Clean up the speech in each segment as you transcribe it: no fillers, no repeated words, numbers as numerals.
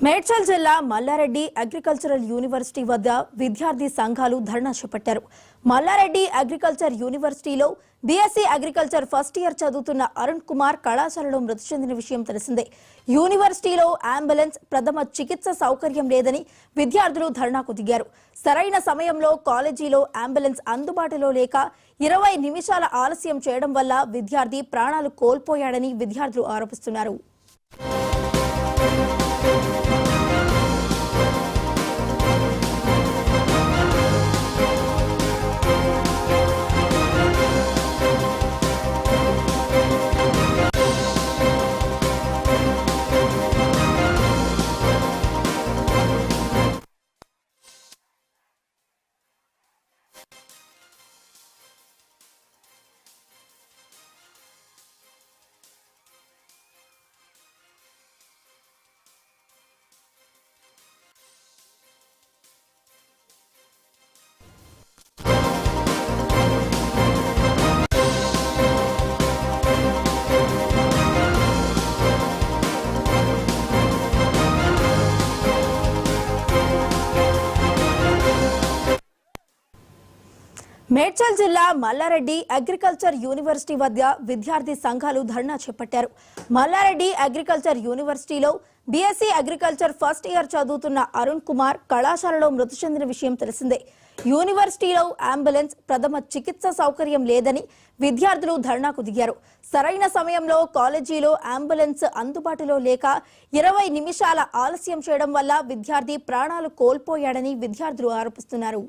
మేడ్చల్ జిల్లా Mallareddy agricultural university వద్ద విద్యార్థి సంఘాలు ధర్నా చేపట్టారు. మల్లారెడ్డి అగ్రికల్చర్ యూనివర్సిటీలో బీఎస్సీ అగ్రికల్చర్ ఫస్ట్ ఇయర్ చదువుతున్న అరుణ్ కుమార్ కళాశాలలో మృతి చెందిన విషయం తెలిసిందే. యూనివర్సిటీలో అంబులెన్స్, ప్రథమ చికిత్స సౌకర్యం లేదని విద్యార్థులు ధర్నాకు దిగారు. సరైన సమయంలో కాలేజీలో అంబులెన్స్ అందుబాటులో లేక 20 నిమిషాల ఆలస్యం చేయడం వల్ల విద్యార్థి ప్రాణాలు కోల్పోయాడని విద్యార్థులు ఆరోపిస్తున్నారు. మేడ్చల్ జిల్లా మల్లారెడ్డి అగ్రికల్చర్ యూనివర్సిటీ వద్ద విద్యార్థి సంఘాలు ధర్నా చేపట్టారు. మల్లారెడ్డి అగ్రికల్చర్ యూనివర్సిటీలో బీఎస్సీ అగ్రికల్చర్ ఫస్ట్ ఇయర్ చదువుతున్న అరుణ్ కుమార్ కళాశాలలో మృతి చెందిన విషయం తెలిసిందే. యూనివర్సిటీలో అంబులెన్స్, ప్రథమ చికిత్స సౌకర్యం లేదని విద్యార్థులు ధర్నాకు దిగారు. సరైన సమయంలో కాలేజీలో అంబులెన్స్ అందుబాటులో లేక 20 నిమిషాల ఆలస్యం చేయడం వల్ల విద్యార్థి ప్రాణాలు కోల్పోయాడని విద్యార్థులు ఆరోపిస్తున్నారు.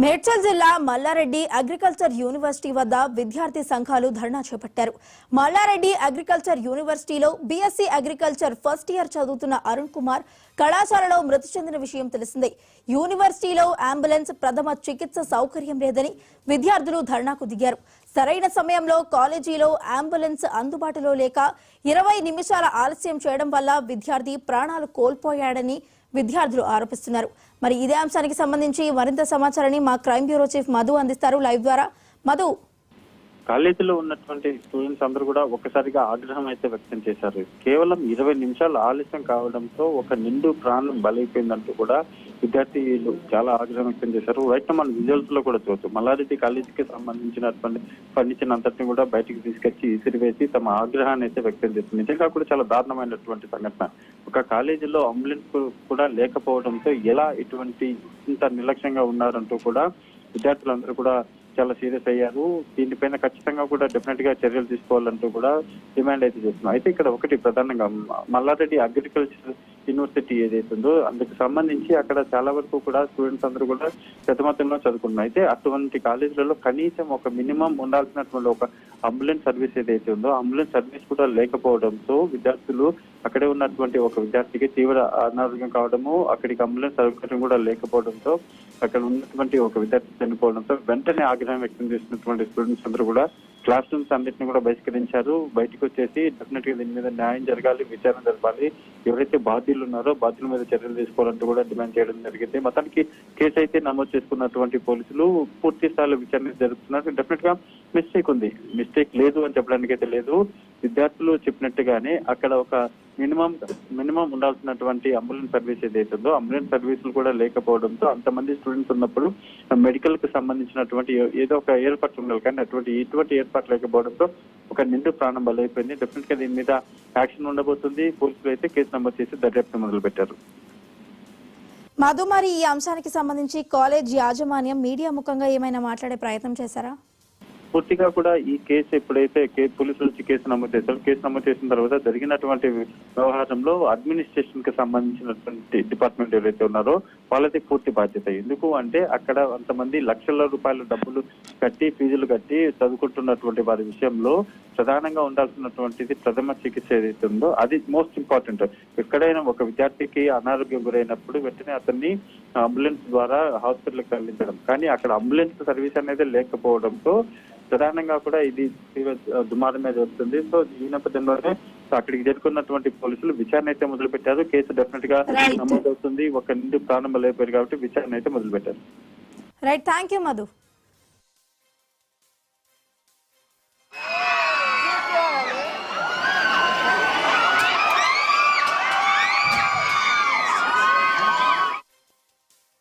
మేడ్చల్ జిల్లా మల్లారెడ్డి అగ్రికల్చర్ యూనివర్సిటీ వద్ద విద్యార్థి సంఘాలు ధర్నా చేపట్టారు. మల్లారెడ్డి అగ్రికల్చర్ యూనివర్సిటీలో బీఎస్సీ అగ్రికల్చర్ ఫస్ట్ ఇయర్ చదువుతున్న అరుణ్ కుమార్ కళాశాలలో మృతి చెందిన విషయం తెలిసిందే. యూనివర్సిటీలో అంబులెన్స్, ప్రథమ చికిత్స సౌకర్యం లేదని విద్యార్థులు ధర్నాకు దిగారు. సరైన సమయంలో కాలేజీలో అంబులెన్స్ అందుబాటులో లేక 20 నిమిషాల ఆలస్యం చేయడం వల్ల విద్యార్థి ప్రాణాలు కోల్పోయాడని విద్యార్థులు ఆరోపిస్తున్నారు. మరి ఇదే అంశానికి సంబంధించి మరింత సమాచారాన్ని మా క్రైమ్ బ్యూరో చీఫ్ మధు అందిస్తారు లైవ్ ద్వారా. మధు, కాలేజీలో ఉన్నటువంటి స్టూడెంట్స్ అందరూ కూడా ఒక్కసారిగా ఆగ్రహం అయితే వ్యక్తం చేశారు. కేవలం 20 నిమిషాలు ఆలస్యం కావడంతో ఒక నిండు ప్రాణం బలైపోయిందంటూ కూడా విద్యార్థులు చాలా ఆగ్రహం వ్యక్తం చేశారు. రైట్, మన విజువల్స్ లో కూడా చూడొచ్చు. మల్లారెడ్డి కాలేజీకి సంబంధించినటువంటి ఫర్నిచర్ అంతటిని కూడా బయటికి తీసుకొచ్చి ఇసిరివేసి తమ ఆగ్రహాన్ని అయితే వ్యక్తం చేస్తుంది. నిజంగా కూడా చాలా దారుణమైనటువంటి సంఘటన. ఒక కాలేజీలో అంబులెన్స్ కూడా లేకపోవడంతో ఎలా ఇటువంటి ఇంత నిర్లక్ష్యంగా ఉన్నారంటూ కూడా విద్యార్థులందరూ కూడా చాలా సీరియస్ అయ్యారు. దీనిపైన ఖచ్చితంగా కూడా డెఫినెట్ గా చర్యలు తీసుకోవాలంటూ కూడా డిమాండ్ అయితే చేస్తున్నాం. అయితే ఇక్కడ ఒకటి ప్రధానంగా మల్లారెడ్డి అగ్రికల్చర్ యూనివర్సిటీ ఏదైతుందో అందుకు సంబంధించి అక్కడ చాలా వరకు కూడా స్టూడెంట్స్ అందరూ కూడా పెద్ద మొత్తంలో చదువుకున్నారు. అయితే అటువంటి కాలేజీలలో కనీసం ఒక మినిమం ఉండాల్సినటువంటి ఒక అంబులెన్స్ సర్వీస్ ఏదైతే ఉందో అంబులెన్స్ సర్వీస్ కూడా లేకపోవడంతో విద్యార్థులు అక్కడే ఉన్నటువంటి ఒక విద్యార్థికి తీవ్ర అనారోగ్యం కావడము, అక్కడికి అంబులెన్స్ సౌకర్యం కూడా లేకపోవడంతో అక్కడ ఉన్నటువంటి ఒక విద్యార్థి చనిపోవడంతో వెంటనే ఆగ్రహం వ్యక్తం చేసినటువంటి స్టూడెంట్స్ అందరూ కూడా క్లాస్ రూమ్స్ అన్నింటినీ కూడా బహిష్కరించారు. బయటకు వచ్చేసి డెఫినెట్ గా దీని మీద న్యాయం జరగాలి, విచారణ జరపాలి, ఎవరైతే బాధ్యులు ఉన్నారో బాధ్యుల మీద చర్యలు తీసుకోవాలంటూ కూడా డిమాండ్ చేయడం జరిగింది. మొత్తానికి కేసు అయితే నమోదు చేసుకున్నటువంటి పోలీసులు పూర్తి స్థాయిలో విచారణ జరుపుతున్నారు. డెఫినెట్ గా మిస్టేక్ ఉంది, మిస్టేక్ లేదు అని చెప్పడానికి అయితే లేదు. విద్యార్థులు చెప్పినట్టుగానే అక్కడ ఒక మినిమం ఉండాల్సినటువంటి అంబులెన్స్ సర్వీస్ ఏదైతుందో అంబులెన్స్ సర్వీసులు కూడా లేకపోవడంతో అంతమంది స్టూడెంట్స్ ఉన్నప్పుడు మెడికల్ కు సంబంధించినటువంటి ఏదో ఒక ఏర్పాట్లు ఉండాలి. కానీ ఇటువంటి ఏర్పాట్లు లేకపోవడంతో ఒక నిండు ప్రాణం బలైపోయింది. డెఫినెట్ గా దీని మీద యాక్షన్ ఉండబోతుంది. పోలీసులు అయితే కేసు నమోదు చేసి దర్యాప్తు మొదలు పెట్టారు. మధు, మరి ఈ అంశానికి సంబంధించి కాలేజ్ యాజమాన్యం మీడియా ముఖంగా ఏమైనా మాట్లాడే ప్రయత్నం చేశారా? పూర్తిగా కూడా ఈ కేసు ఎప్పుడైతే పోలీసులు వచ్చి కేసు నమోదు చేశారు, కేసు నమోదు చేసిన తర్వాత జరిగినటువంటి వ్యవహారంలో అడ్మినిస్ట్రేషన్ కి సంబంధించినటువంటి డిపార్ట్మెంట్ ఎవరైతే ఉన్నారో వాళ్ళది పూర్తి బాధ్యత. ఎందుకు అంటే అక్కడ అంతమంది లక్షల రూపాయల డబ్బులు కట్టి ఫీజులు కట్టి చదువుకుంటున్నటువంటి వారి విషయంలో ప్రధానంగా ఉండాల్సినటువంటిది ప్రథమ చికిత్స ఏదైతే ఉందో అది మోస్ట్ ఇంపార్టెంట్. ఎక్కడైనా ఒక విద్యార్థికి అనారోగ్యం గురైనప్పుడు వెంటనే అతన్ని అంబులెన్స్ ద్వారా హాస్పిటల్కి తరలించడం, కానీ అక్కడ అంబులెన్స్ సర్వీస్ అనేది లేకపోవడంతో ప్రధానంగా కూడా ఇది దుమారం మీద వస్తుంది. సో ఈ నేపథ్యంలోనే అక్కడికి చేరుకున్నటువంటి పోలీసులు విచారణ అయితే మొదలు పెట్టారు. కేసు డెఫినెట్ గా నమోదవుతుంది. ఒక నిండు ప్రాణం బలైపోయారు కాబట్టి విచారణ అయితే మొదలు పెట్టారు. Right, thank you Madhu.